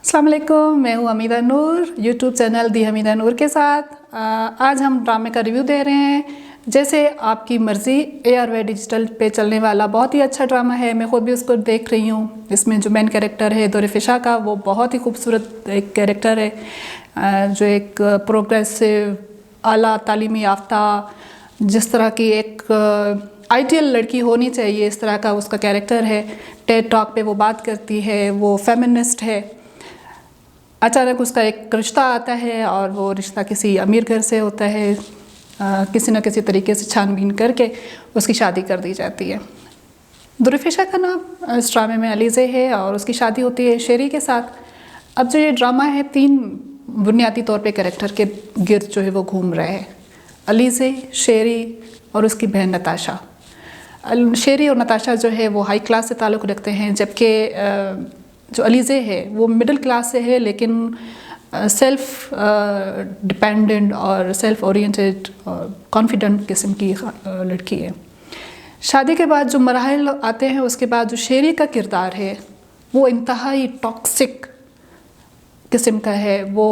अस्सलाम वालेकुम, मैं हूँ हमीदा नूर, यूट्यूब चैनल दी हमीदा नूर के साथ। आज हम ड्रामे का रिव्यू दे रहे हैं जैसे आपकी मर्ज़ी। ARY डिजिटल पे चलने वाला बहुत ही अच्छा ड्रामा है, मैं ख़ुद भी उसको देख रही हूँ। इसमें जो मेन कैरेक्टर है दुरफ़िशा का, वो बहुत ही खूबसूरत एक कैरेक्टर है जो एक प्रोग्रेसिव आला तालीमी याफ्ता, जिस तरह की एक आइडियल लड़की होनी चाहिए, इस तरह का उसका कैरेक्टर है। टेड टॉक पे वो बात करती है, वो फेमिनिस्ट है। अचानक उसका एक रिश्ता आता है और वो रिश्ता किसी अमीर घर से होता है। किसी न किसी तरीके से छानबीन करके उसकी शादी कर दी जाती है। दुरफ़िशा का नाम इस ड्रामे में अलीज़े है और उसकी शादी होती है शेरी के साथ। अब जो ये ड्रामा है, 3 बुनियादी तौर पे कैरेक्टर के गिर्द जो है वो घूम रहा है। अलीज़े, शेरी और उसकी बहन नताशा। शेरी और नताशा जो है वो हाई क्लास से ताल्लुक़ रखते हैं, जबकि जो अलीज़े है वो मिडिल क्लास से है, लेकिन सेल्फ़ डिपेंडेंट और सेल्फ़ ओरिएंटेड और कॉन्फिडेंट किस्म की लड़की है। शादी के बाद जो मराहिल आते हैं, उसके बाद जो शेरी का किरदार है वो इंतहाई टॉक्सिक किस्म का है। वो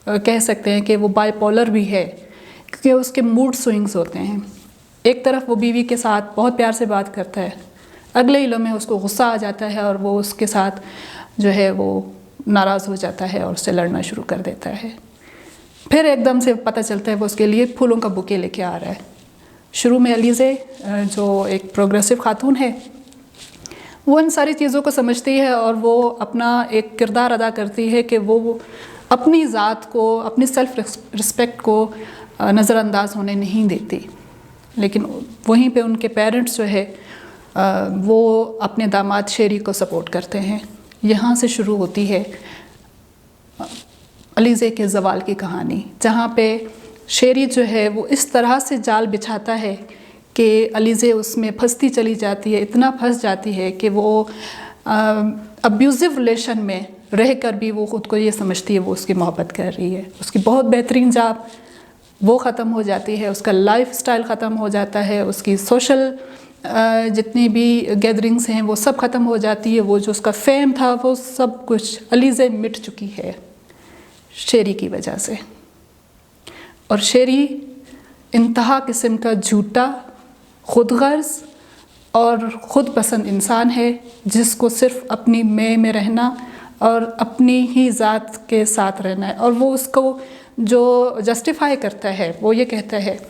कह सकते हैं कि वो बाइपोलर भी है, क्योंकि उसके मूड स्विंग्स होते हैं। एक तरफ वो बीवी के साथ बहुत प्यार से बात करता है, अगले ही लम्हे उसको गुस्सा आ जाता है और वो उसके साथ जो है वो नाराज़ हो जाता है और उससे लड़ना शुरू कर देता है। फिर एकदम से पता चलता है वो उसके लिए फूलों का बुके लेके आ रहा है। शुरू में अलीज़े जो एक प्रोग्रेसिव खातून है, वो इन सारी चीज़ों को समझती है और वो अपना एक किरदार अदा करती है कि वो अपनी ज़ात को, अपनी सेल्फ़ रिस्पेक्ट को नज़रअंदाज होने नहीं देती। लेकिन वहीं पे उनके पेरेंट्स जो है वो अपने दामाद शेरी को सपोर्ट करते हैं। यहाँ से शुरू होती है अलीज़े के ज़वाल की कहानी, जहाँ पे शेरी जो है वो इस तरह से जाल बिछाता है कि अलीज़े उसमें फंसती चली जाती है, इतना फंस जाती है कि वो अब्यूज़िव रिलेशन में रह कर भी वो ख़ुद को ये समझती है वो उसकी मोहब्बत कर रही है। उसकी बहुत बेहतरीन जॉब वो ख़त्म हो जाती है, उसका लाइफ स्टाइल ख़त्म हो जाता है, उसकी सोशल जितनी भी गैदरिंग्स हैं वो सब ख़त्म हो जाती है। वो जो उसका फेम था वो सब कुछ अलीज़े मिट चुकी है शेरी की वजह से। और शेरी इंतहा किस्म का झूठा, खुदगर्ज़ और ख़ुद पसंद इंसान है, जिसको सिर्फ़ अपनी में रहना और अपनी ही ज़ात के साथ रहना है। और वो उसको जो जस्टिफाई करता है, वो ये कहता है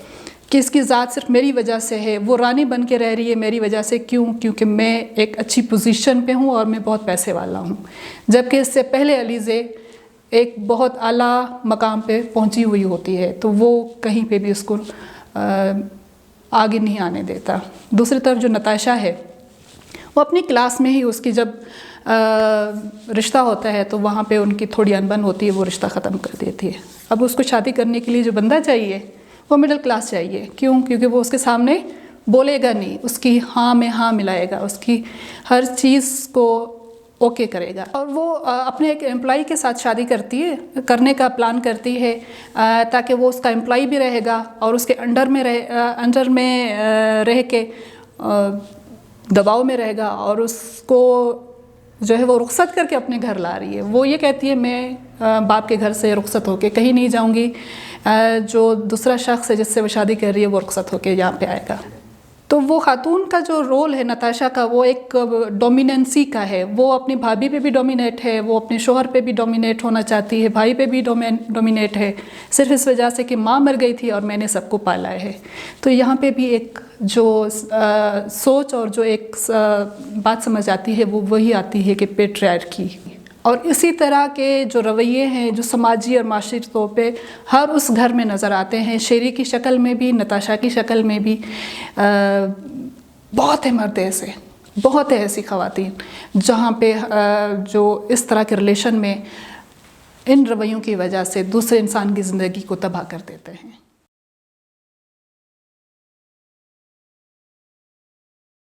कि इसकी ज़ात सिर्फ मेरी वजह से है, वो रानी बन के रह रही है मेरी वजह से। क्यों? क्योंकि मैं एक अच्छी पोजीशन पे हूँ और मैं बहुत पैसे वाला हूँ। जबकि इससे पहले अलीज़े एक बहुत आला मकाम पे पहुँची हुई होती है, तो वो कहीं पे भी उसको आगे नहीं आने देता। दूसरी तरफ जो नताशा है, वो अपनी क्लास में ही उसकी जब रिश्ता होता है तो वहाँ पे उनकी थोड़ी अनबन होती है, वो रिश्ता ख़त्म कर देती है। अब उसको शादी करने के लिए जो बंदा चाहिए वो मिडिल क्लास चाहिए। क्यों? क्योंकि वो उसके सामने बोलेगा नहीं, उसकी हाँ में हाँ मिलाएगा, उसकी हर चीज़ को ओके करेगा। और वो अपने एक एम्प्लॉई के साथ शादी करने का प्लान करती है, ताकि वो उसका एम्प्लॉई भी रहेगा और उसके अंडर में रह के दबाव में रहेगा, और उसको जो है वो रुखसत करके अपने घर ला रही है। वो ये कहती है मैं बाप के घर से रुखसत होके कहीं नहीं जाऊंगी, जो दूसरा शख्स है जिससे वो शादी कर रही है वो रुखसत होके यहाँ पे आएगा। तो वो खातून का जो रोल है नताशा का, वो एक डोमिनेंसी का है। वो अपनी भाभी पे भी डोमिनेट है, वो अपने शोहर पे भी डोमिनेट होना चाहती है, भाई पे भी डोमिनेट है, सिर्फ इस वजह से कि माँ मर गई थी और मैंने सबको पाला है। तो यहाँ पे भी एक जो सोच और जो एक बात समझ आती है वो वही आती है कि पेट्रियार्की। और इसी तरह के जो रवैये हैं जो समाजी और माशी तौर पे हर उस घर में नज़र आते हैं, शेरी की शक्ल में भी, नताशा की शक्ल में भी। बहुत है मर्द ऐसे, बहुत है ऐसी ख़वातीन जहाँ पे जो इस तरह के रिलेशन में इन रवैयों की वजह से दूसरे इंसान की ज़िंदगी को तबाह कर देते हैं।